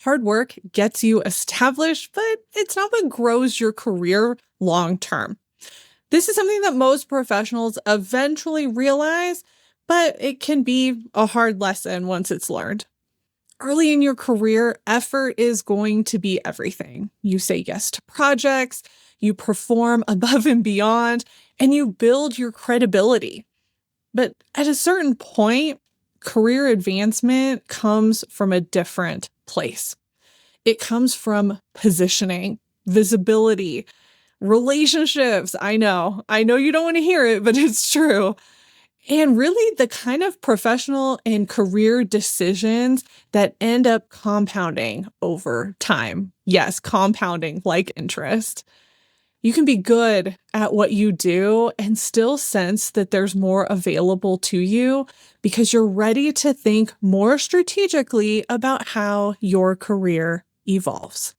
hard work gets you established, but it's not what grows your career long term. This is something that most professionals eventually realize, but it can be a hard lesson once it's learned. Early in your career, effort is going to be everything. You say yes to projects, you perform above and beyond, and you build your credibility. But at a certain point, career advancement comes from a different place. It comes from positioning, visibility, relationships. I know you don't want to hear it, but it's true. And really the kind of professional and career decisions that end up compounding over time. Yes, compounding like interest. You can be good at what you do and still sense that there's more available to you because you're ready to think more strategically about how your career evolves.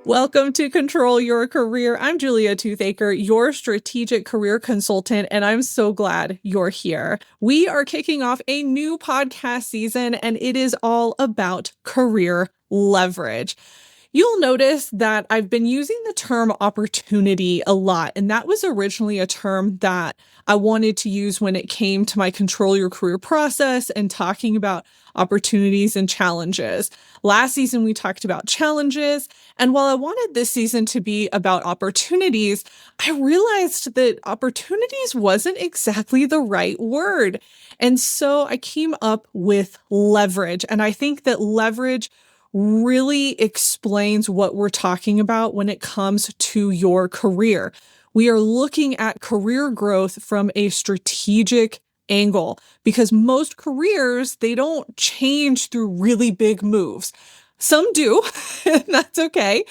Welcome to Control Your Career. I'm Julia Toothacre, your strategic career consultant, and I'm so glad you're here. We are kicking off a new podcast season, and it is all about career leverage. You'll notice that I've been using the term opportunity a lot, and that was originally a term that I wanted to use when it came to my Control Your Career process and talking about opportunities and challenges. Last season, we talked about challenges, and while I wanted this season to be about opportunities, I realized that opportunities wasn't exactly the right word. And so I came up with leverage, and I think that leverage really explains what we're talking about when it comes to your career. We are looking at career growth from a strategic angle because most careers, they don't change through really big moves. Some do, and that's okay.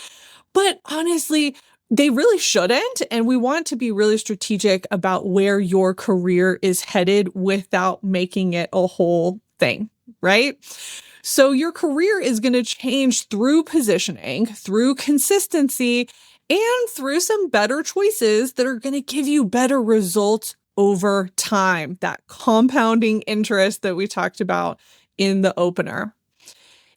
But honestly, they really shouldn't. And we want to be really strategic about where your career is headed without making it a whole thing, right? So your career is going to change through positioning, through consistency, and through some better choices that are going to give you better results over time. That compounding interest that we talked about in the opener.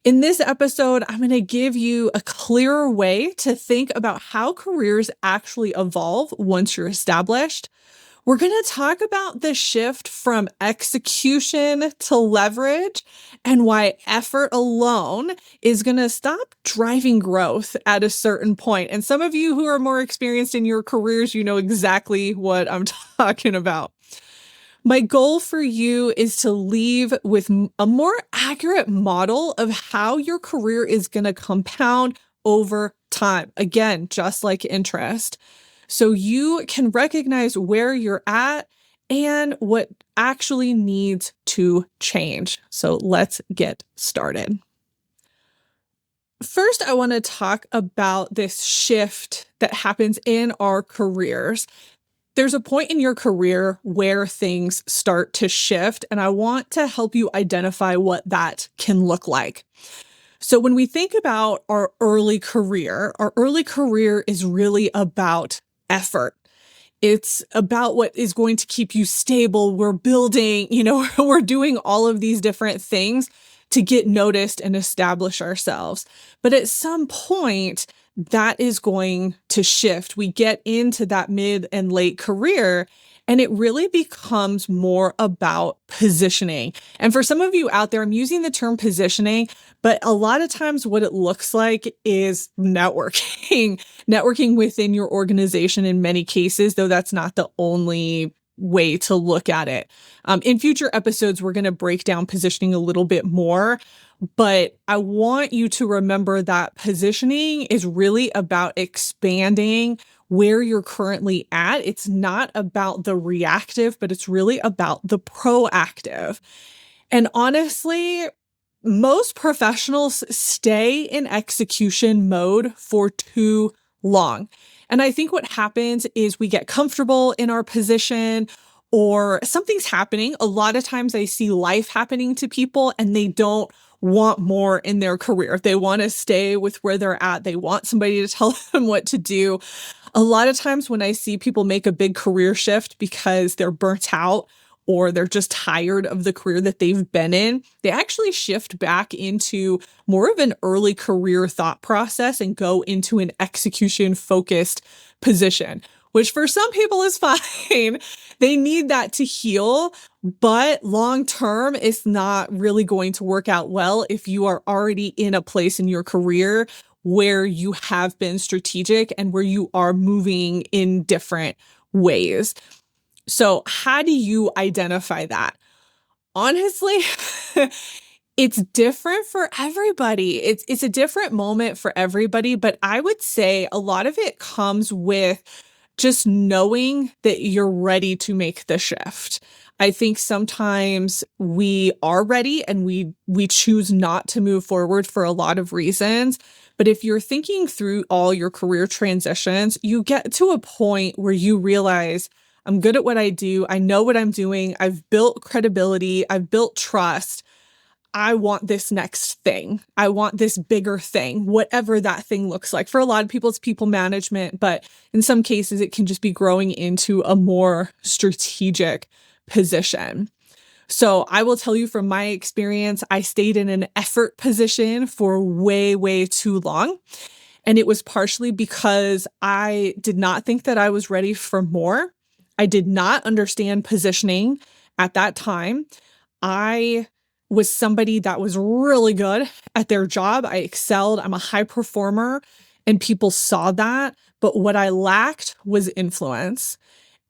In this episode, I'm going to give you a clearer way to think about how careers actually evolve once you're established. We're going to talk about the shift from execution to leverage and why effort alone is going to stop driving growth at a certain point. And some of you who are more experienced in your careers, you know exactly what I'm talking about. My goal for you is to leave with a more accurate model of how your career is going to compound over time. Again, just like interest. So you can recognize where you're at and what actually needs to change. So let's get started. First, I want to talk about this shift that happens in our careers. There's a point in your career where things start to shift, and I want to help you identify what that can look like. So when we think about our early career is really about effort. It's about what is going to keep you stable. We're building, we're doing all of these different things to get noticed and establish ourselves. But at some point, that is going to shift. We get into that mid and late career, and it really becomes more about positioning. And for some of you out there, I'm using the term positioning, but a lot of times what it looks like is networking, networking within your organization in many cases, though that's not the only way to look at it. In future episodes, we're going to break down positioning a little bit more. But I want you to remember that positioning is really about expanding where you're currently at. It's not about the reactive, but it's really about the proactive. And honestly, most professionals stay in execution mode for too long. And I think what happens is we get comfortable in our position or something's happening. A lot of times I see life happening to people and they don't want more in their career. They want to stay with where they're at. They want somebody to tell them what to do. A lot of times when I see people make a big career shift because they're burnt out or they're just tired of the career that they've been in, they actually shift back into more of an early career thought process and go into an execution focused position, which for some people is fine. They need that to heal, but long term, it's not really going to work out well if you are already in a place in your career where you have been strategic and where you are moving in different ways. So how do you identify that? Honestly, it's different for everybody. It's a different moment for everybody, but I would say a lot of it comes with just knowing that you're ready to make the shift. I think sometimes we are ready and we choose not to move forward for a lot of reasons. But if you're thinking through all your career transitions, you get to a point where you realize, I'm good at what I do. I know what I'm doing. I've built credibility. I've built trust. I want this next thing. I want this bigger thing, whatever that thing looks like. For a lot of people, it's people management, but in some cases, it can just be growing into a more strategic position. So I will tell you from my experience, I stayed in an effort position for way, way too long. And it was partially because I did not think that I was ready for more. I did not understand positioning at that time. I was somebody that was really good at their job. I excelled. I'm a high performer, and people saw that. But what I lacked was influence.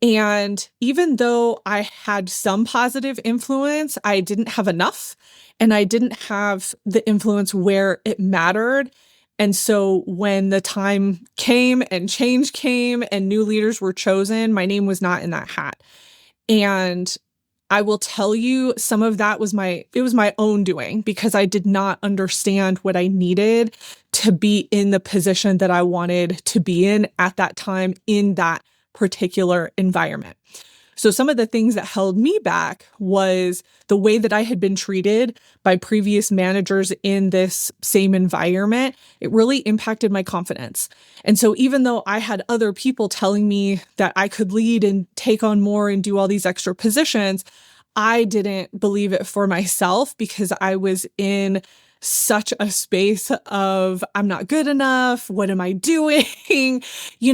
And even though I had some positive influence, I didn't have enough, and I didn't have the influence where it mattered. And so when the time came and change came and new leaders were chosen, my name was not in that hat. And I will tell you, some of that was my own doing, because I did not understand what I needed to be in the position that I wanted to be in at that time in that particular environment. So some of the things that held me back was the way that I had been treated by previous managers in this same environment. It really impacted my confidence. And so even though I had other people telling me that I could lead and take on more and do all these extra positions, I didn't believe it for myself, because I was in such a space of, I'm not good enough. What am I doing?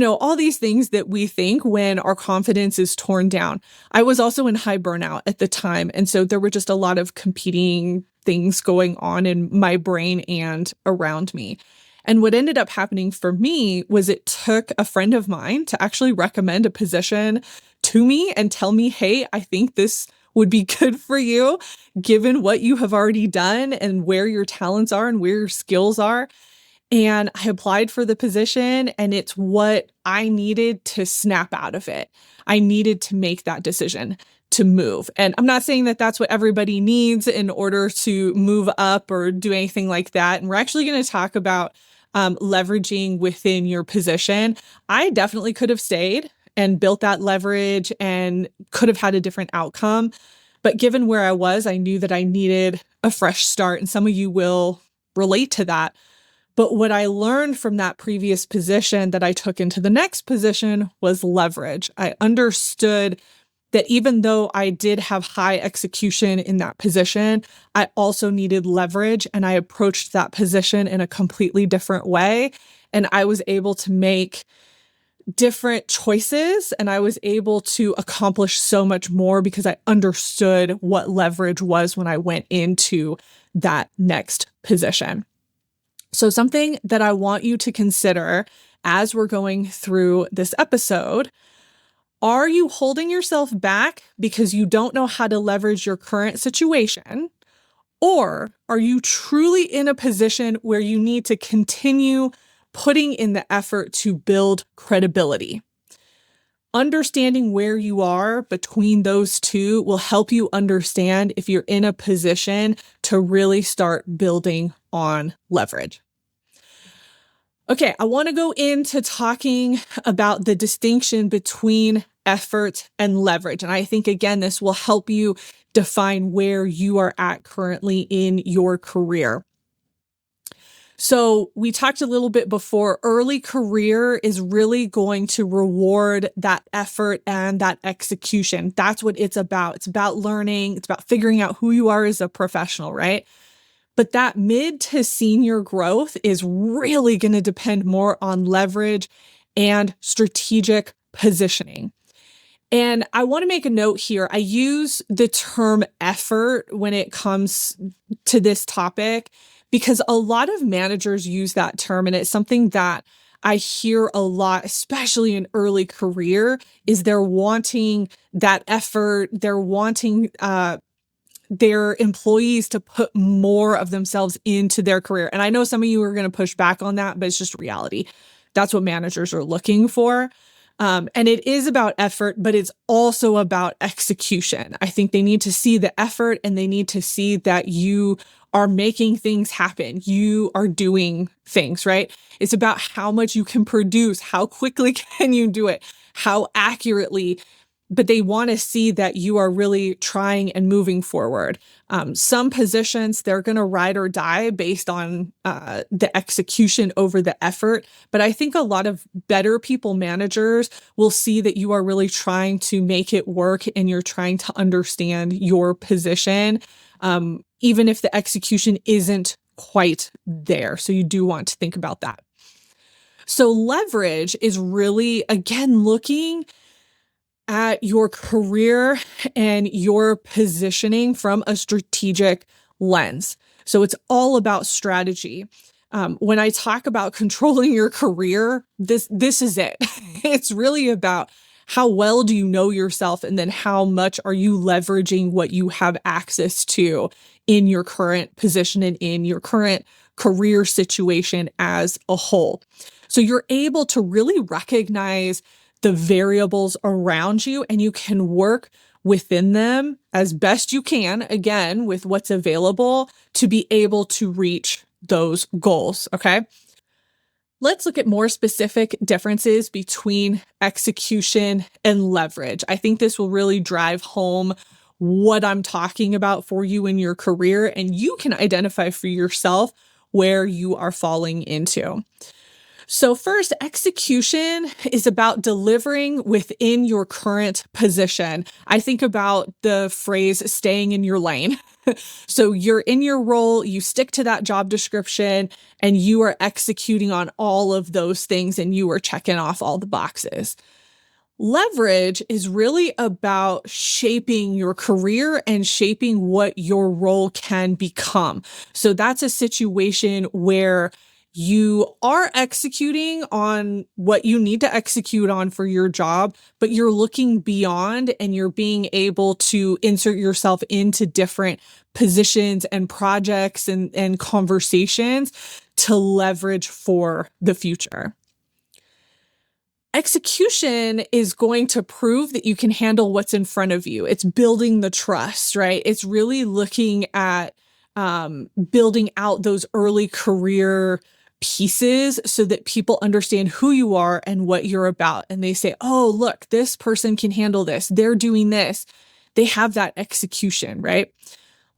All these things that we think when our confidence is torn down. I was also in high burnout at the time. And so there were just a lot of competing things going on in my brain and around me. And what ended up happening for me was it took a friend of mine to actually recommend a position to me and tell me, hey, I think this would be good for you, given what you have already done and where your talents are and where your skills are. And I applied for the position, and it's what I needed to snap out of it. I needed to make that decision to move. And I'm not saying that that's what everybody needs in order to move up or do anything like that. And we're actually going to talk about leveraging within your position. I definitely could have stayed and built that leverage and could have had a different outcome. But given where I was, I knew that I needed a fresh start. And some of you will relate to that. But what I learned from that previous position that I took into the next position was leverage. I understood that even though I did have high execution in that position, I also needed leverage, and I approached that position in a completely different way. And I was able to make different choices, and I was able to accomplish so much more because I understood what leverage was when I went into that next position. So something that I want you to consider as we're going through this episode: are you holding yourself back because you don't know how to leverage your current situation? Or are you truly in a position where you need to continue putting in the effort to build credibility? Understanding where you are between those two will help you understand if you're in a position to really start building on leverage. Okay, I want to go into talking about the distinction between effort and leverage. And I think, again, this will help you define where you are at currently in your career. So we talked a little bit before, early career is really going to reward that effort and that execution. That's what it's about. It's about learning. It's about figuring out who you are as a professional, right? But that mid to senior growth is really going to depend more on leverage and strategic positioning. And I want to make a note here. I use the term effort when it comes to this topic because a lot of managers use that term, and it's something that I hear a lot, especially in early career, is they're wanting that effort. They're wanting their employees to put more of themselves into their career. And I know some of you are going to push back on that, but it's just reality. That's what managers are looking for. And it is about effort, but it's also about execution. I think they need to see the effort and they need to see that you are making things happen. You are doing things, right? It's about how much you can produce, how quickly can you do it, how accurately, but they want to see that you are really trying and moving forward. Some positions, they're going to ride or die based on the execution over the effort. But I think a lot of better people managers will see that you are really trying to make it work and you're trying to understand your position, even if the execution isn't quite there. So you do want to think about that. So leverage is really, again, looking at your career and your positioning from a strategic lens. So it's all about strategy. When I talk about controlling your career, this is it. It's really about how well do you know yourself, and then how much are you leveraging what you have access to in your current position and in your current career situation as a whole. So you're able to really recognize the variables around you, and you can work within them as best you can, again, with what's available to be able to reach those goals. Okay. Let's look at more specific differences between execution and leverage. I think this will really drive home what I'm talking about for you in your career, and you can identify for yourself where you are falling into. So first, execution is about delivering within your current position. I think about the phrase staying in your lane. So you're in your role, you stick to that job description, and you are executing on all of those things, and you are checking off all the boxes. Leverage is really about shaping your career and shaping what your role can become. So that's a situation where you are executing on what you need to execute on for your job, but you're looking beyond and you're being able to insert yourself into different positions and projects and conversations to leverage for the future. Execution is going to prove that you can handle what's in front of you. It's building the trust, right? It's really looking at building out those early career pieces so that people understand who you are and what you're about. And they say, oh, look, this person can handle this. They're doing this. They have that execution, right?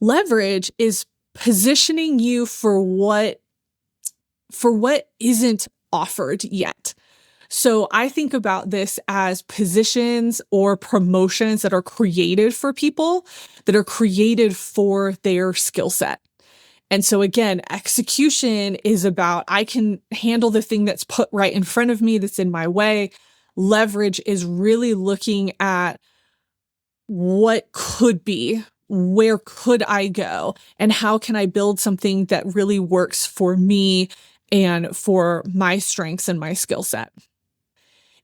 Leverage is positioning you for what isn't offered yet. So I think about this as positions or promotions that are created for people, that are created for their skill set. And so again, execution is about, I can handle the thing that's put right in front of me, that's in my way. Leverage is really looking at what could be, where could I go, and how can I build something that really works for me and for my strengths and my skill set.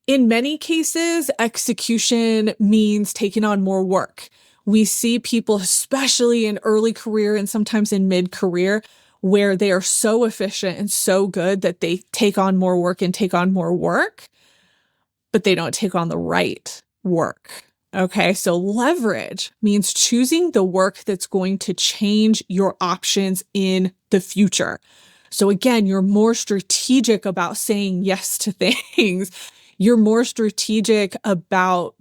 In many cases, execution means taking on more work. We see people, especially in early career and sometimes in mid-career, where they are so efficient and so good that they take on more work and take on more work, but they don't take on the right work. Okay, so leverage means choosing the work that's going to change your options in the future. So again, you're more strategic about saying yes to things. You're more strategic about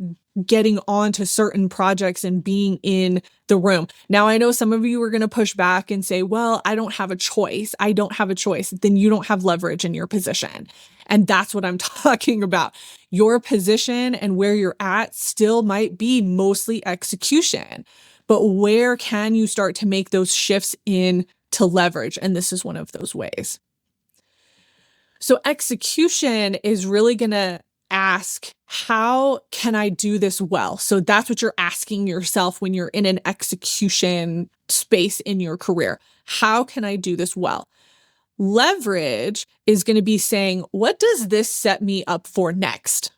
getting onto certain projects and being in the room. Now, I know some of you are going to push back and say, well, I don't have a choice. I don't have a choice. Then you don't have leverage in your position. And that's what I'm talking about. Your position and where you're at still might be mostly execution, but where can you start to make those shifts in to leverage? And this is one of those ways. So execution is really going to ask, how can I do this well? So that's what you're asking yourself when you're in an execution space in your career. How can I do this well? Leverage is going to be saying, what does this set me up for next?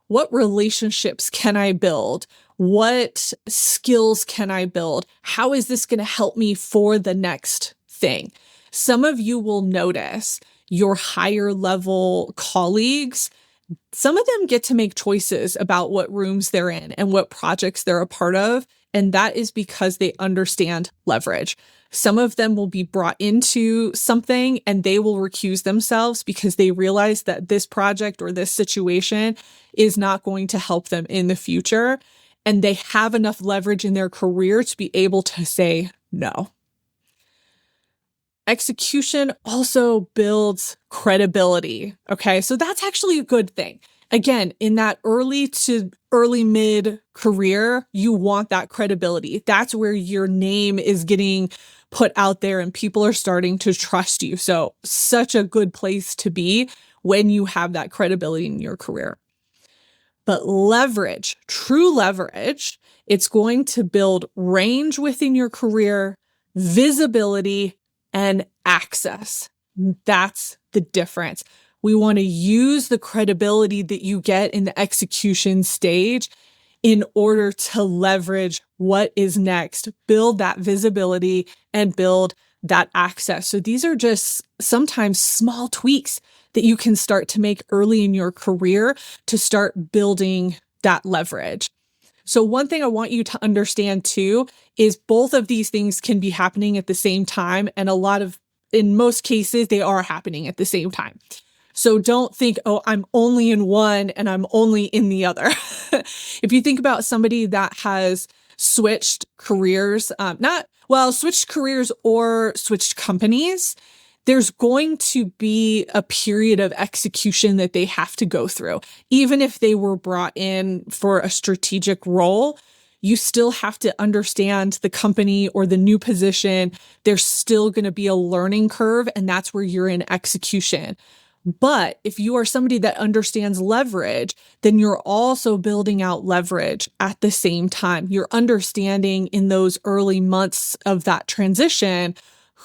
What relationships can I build? What skills can I build? How is this going to help me for the next thing? Some of you will notice your higher level colleagues, some of them get to make choices about what rooms they're in and what projects they're a part of. And that is because they understand leverage. Some of them will be brought into something and they will recuse themselves because they realize that this project or this situation is not going to help them in the future. And they have enough leverage in their career to be able to say no. Execution also builds credibility. Okay, so that's actually a good thing. Again, in that early to early mid career, you want that credibility. That's where your name is getting put out there and people are starting to trust you. So such a good place to be when you have that credibility in your career. But leverage, true leverage, it's going to build range within your career, visibility, and access. That's the difference. We want to use the credibility that you get in the execution stage in order to leverage what is next, build that visibility, and build that access. So these are just sometimes small tweaks that you can start to make early in your career to start building that leverage. So one thing I want you to understand too is both of these things can be happening at the same time. And in most cases, they are happening at the same time. So don't think, oh, I'm only in one and I'm only in the other. If you think about somebody that has switched careers, switched careers or switched companies, there's going to be a period of execution that they have to go through. Even if they were brought in for a strategic role, you still have to understand the company or the new position. There's still going to be a learning curve, and that's where you're in execution. But if you are somebody that understands leverage, then you're also building out leverage at the same time. You're understanding in those early months of that transition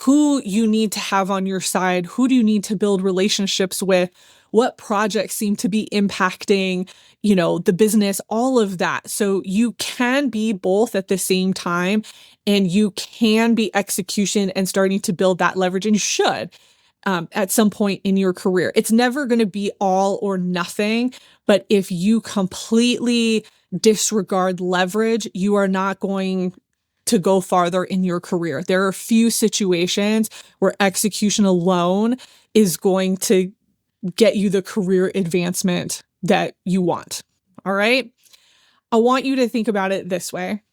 who you need to have on your side, who do you need to build relationships with, what projects seem to be impacting, the business, all of that. So you can be both at the same time, and you can be execution and starting to build that leverage, and you should at some point in your career. It's never going to be all or nothing, but if you completely disregard leverage, you are not going to go farther in your career. There are few situations where execution alone is going to get you the career advancement that you want. All right. I want you to think about it this way.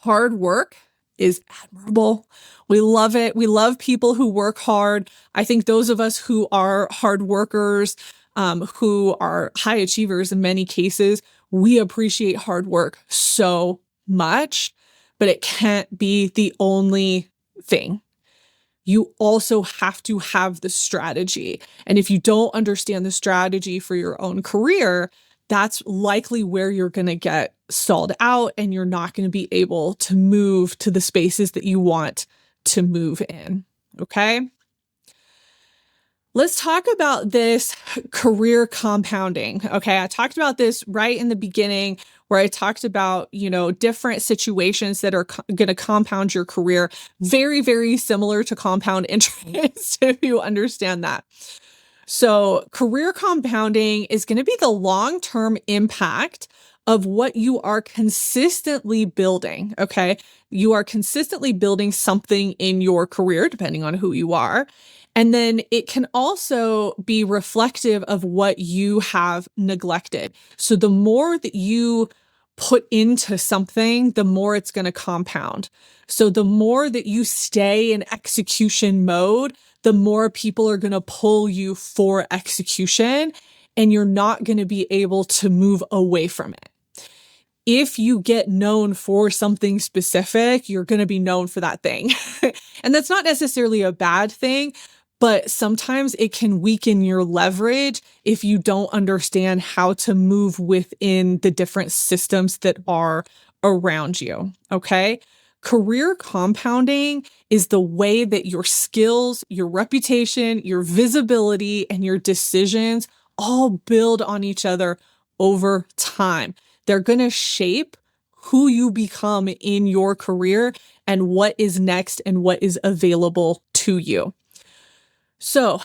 Hard work is admirable. We love it. We love people who work hard. I think those of us who are hard workers, who are high achievers in many cases, we appreciate hard work so much, but it can't be the only thing. You also have to have the strategy. And if you don't understand the strategy for your own career, that's likely where you're going to get stalled out and you're not going to be able to move to the spaces that you want to move in. Okay. Let's talk about this career compounding. Okay. I talked about this right in the beginning where I talked about, different situations that are going to compound your career. Very, very similar to compound interest, if you understand that. So career compounding is going to be the long-term impact of what you are consistently building. Okay. You are consistently building something in your career, depending on who you are. And then it can also be reflective of what you have neglected. So the more that you put into something, the more it's going to compound. So the more that you stay in execution mode, the more people are going to pull you for execution, and you're not going to be able to move away from it. If you get known for something specific, you're going to be known for that thing. And that's not necessarily a bad thing, but sometimes it can weaken your leverage if you don't understand how to move within the different systems that are around you. Okay. Career compounding is the way that your skills, your reputation, your visibility, and your decisions all build on each other over time. They're going to shape who you become in your career and what is next and what is available to you. So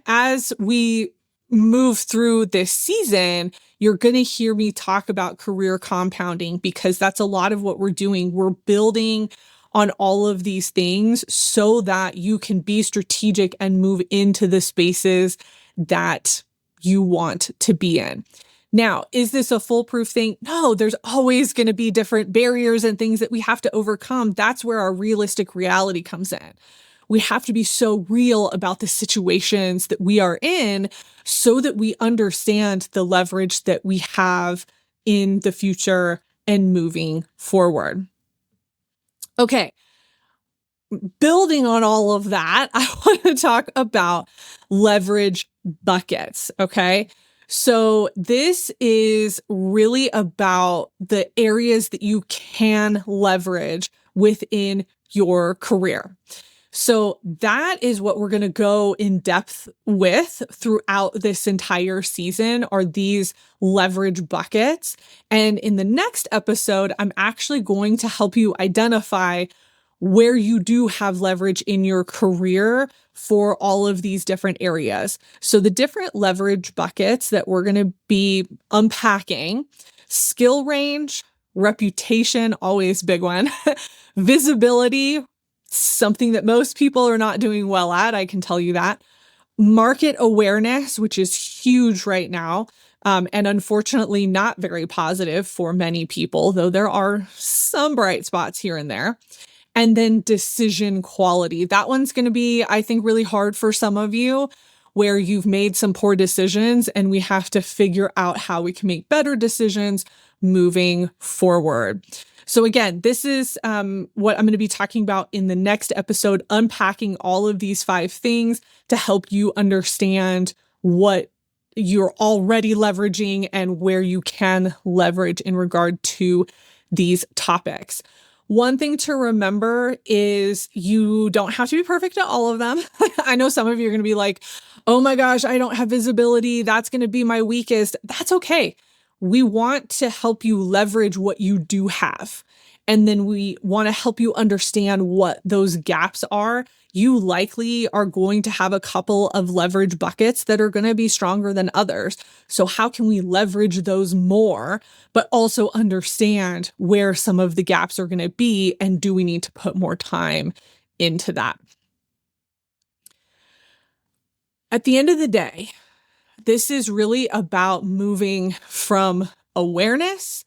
as we move through this season, you're going to hear me talk about career compounding because that's a lot of what we're doing. We're building on all of these things so that you can be strategic and move into the spaces that you want to be in. Now, is this a foolproof thing? No, there's always going to be different barriers and things that we have to overcome. That's where our realistic reality comes in. We have to be so real about the situations that we are in so that we understand the leverage that we have in the future and moving forward. Okay. Building on all of that, I want to talk about leverage buckets. Okay. So this is really about the areas that you can leverage within your career. So that is what we're going to go in depth with throughout this entire season are these leverage buckets. And in the next episode, I'm actually going to help you identify where you do have leverage in your career for all of these different areas. So the different leverage buckets that we're going to be unpacking: skill range, reputation, always big one, visibility, something that most people are not doing well at, I can tell you that, market awareness, which is huge right now, and unfortunately not very positive for many people, though there are some bright spots here and there. And then decision quality. That one's going to be, I think, really hard for some of you where you've made some poor decisions and we have to figure out how we can make better decisions moving forward. So again, this is what I'm going to be talking about in the next episode, unpacking all of these 5 things to help you understand what you're already leveraging and where you can leverage in regard to these topics. One thing to remember is you don't have to be perfect at all of them. I know some of you are going to be like, oh my gosh, I don't have visibility. That's going to be my weakest. That's okay. We want to help you leverage what you do have. And then we want to help you understand what those gaps are. You likely are going to have a couple of leverage buckets that are going to be stronger than others. So how can we leverage those more, but also understand where some of the gaps are going to be? And do we need to put more time into that? At the end of the day, this is really about moving from awareness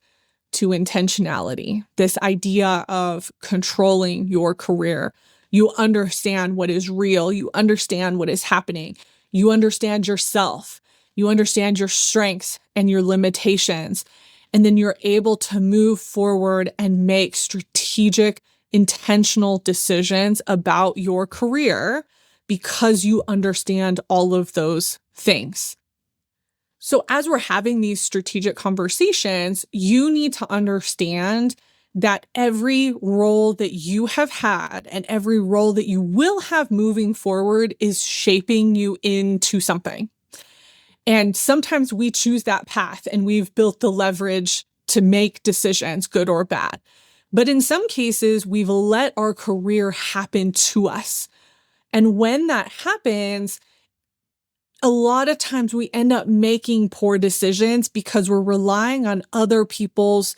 to intentionality. This idea of controlling your career. You understand what is real. You understand what is happening. You understand yourself. You understand your strengths and your limitations. And then you're able to move forward and make strategic, intentional decisions about your career because you understand all of those things. So as we're having these strategic conversations, you need to understand that every role that you have had and every role that you will have moving forward is shaping you into something. And sometimes we choose that path and we've built the leverage to make decisions, good or bad. But in some cases, we've let our career happen to us. And when that happens, A lot of times we end up making poor decisions because we're relying on other people's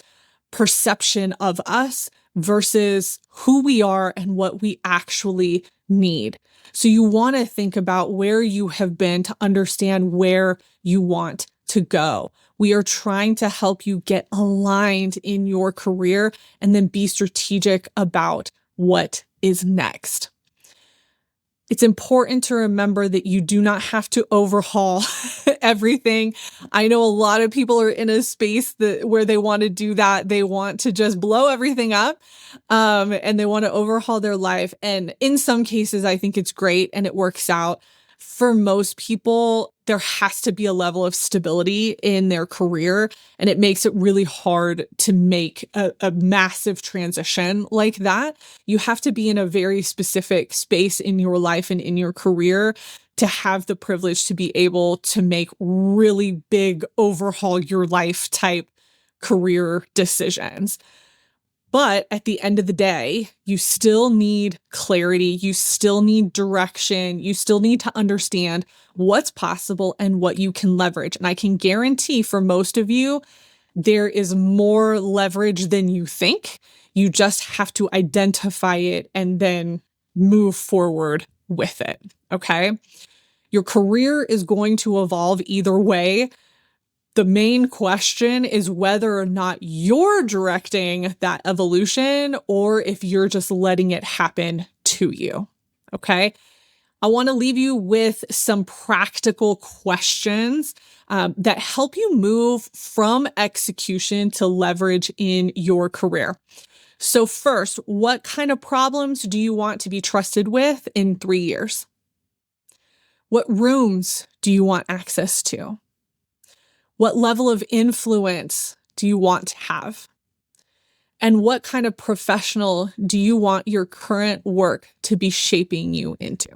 perception of us versus who we are and what we actually need. So you want to think about where you have been to understand where you want to go. We are trying to help you get aligned in your career and then be strategic about what is next. It's important to remember that you do not have to overhaul everything. I know a lot of people are in a space where they want to do that. They want to just blow everything up, and they want to overhaul their life. And in some cases, I think it's great and it works out. For most people, there has to be a level of stability in their career, and it makes it really hard to make a massive transition like that. You have to be in a very specific space in your life and in your career to have the privilege to be able to make really big overhaul your life type career decisions. But at the end of the day, you still need clarity. You still need direction. You still need to understand what's possible and what you can leverage. And I can guarantee for most of you, there is more leverage than you think. You just have to identify it and then move forward with it. Okay. Your career is going to evolve either way. The main question is whether or not you're directing that evolution or if you're just letting it happen to you. Okay. I want to leave you with some practical questions that help you move from execution to leverage in your career. So first, what kind of problems do you want to be trusted with in 3 years? What rooms do you want access to? What level of influence do you want to have? And what kind of professional do you want your current work to be shaping you into?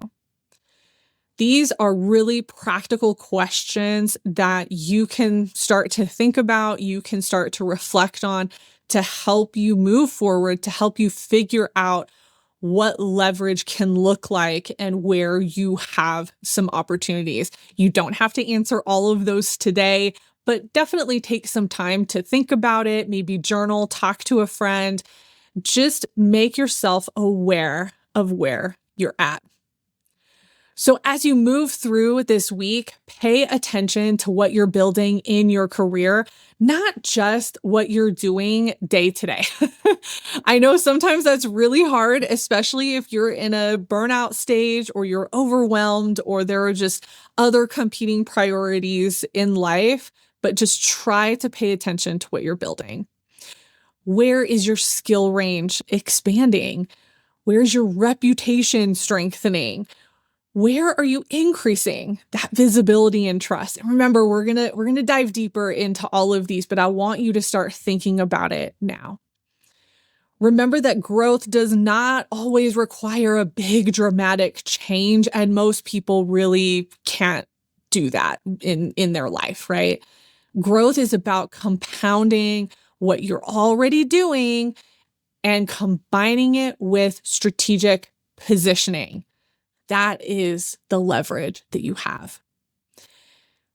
These are really practical questions that you can start to think about, you can start to reflect on to help you move forward, to help you figure out what leverage can look like and where you have some opportunities. You don't have to answer all of those today, but definitely take some time to think about it, maybe journal, talk to a friend, just make yourself aware of where you're at. So as you move through this week, pay attention to what you're building in your career, not just what you're doing day to day. I know sometimes that's really hard, especially if you're in a burnout stage or you're overwhelmed or there are just other competing priorities in life, but just try to pay attention to what you're building. Where is your skill range expanding? Where's your reputation strengthening? Where are you increasing that visibility and trust? And remember, we're going to dive deeper into all of these, but I want you to start thinking about it now. Remember that growth does not always require a big dramatic change, and most people really can't do that in their life, right? Growth is about compounding what you're already doing and combining it with strategic positioning. That is the leverage that you have.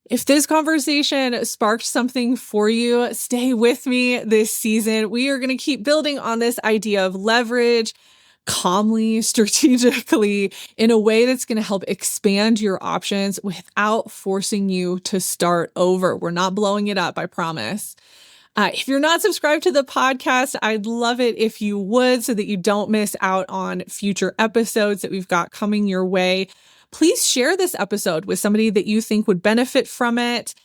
If this conversation sparked something for you, stay with me this season. We are going to keep building on this idea of leverage calmly, strategically, in a way that's going to help expand your options without forcing you to start over. We're not blowing it up, I promise. If you're not subscribed to the podcast, I'd love it if you would so that you don't miss out on future episodes that we've got coming your way. Please share this episode with somebody that you think would benefit from it.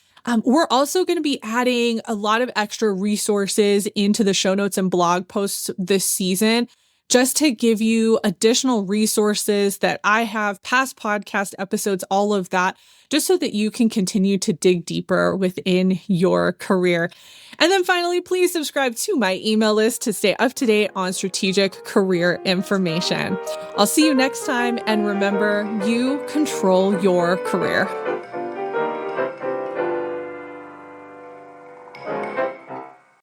We're also going to be adding a lot of extra resources into the show notes and blog posts this season, just to give you additional resources that I have, past podcast episodes, all of that, just so that you can continue to dig deeper within your career. And then finally, please subscribe to my email list to stay up to date on strategic career information. I'll see you next time. And remember, you control your career.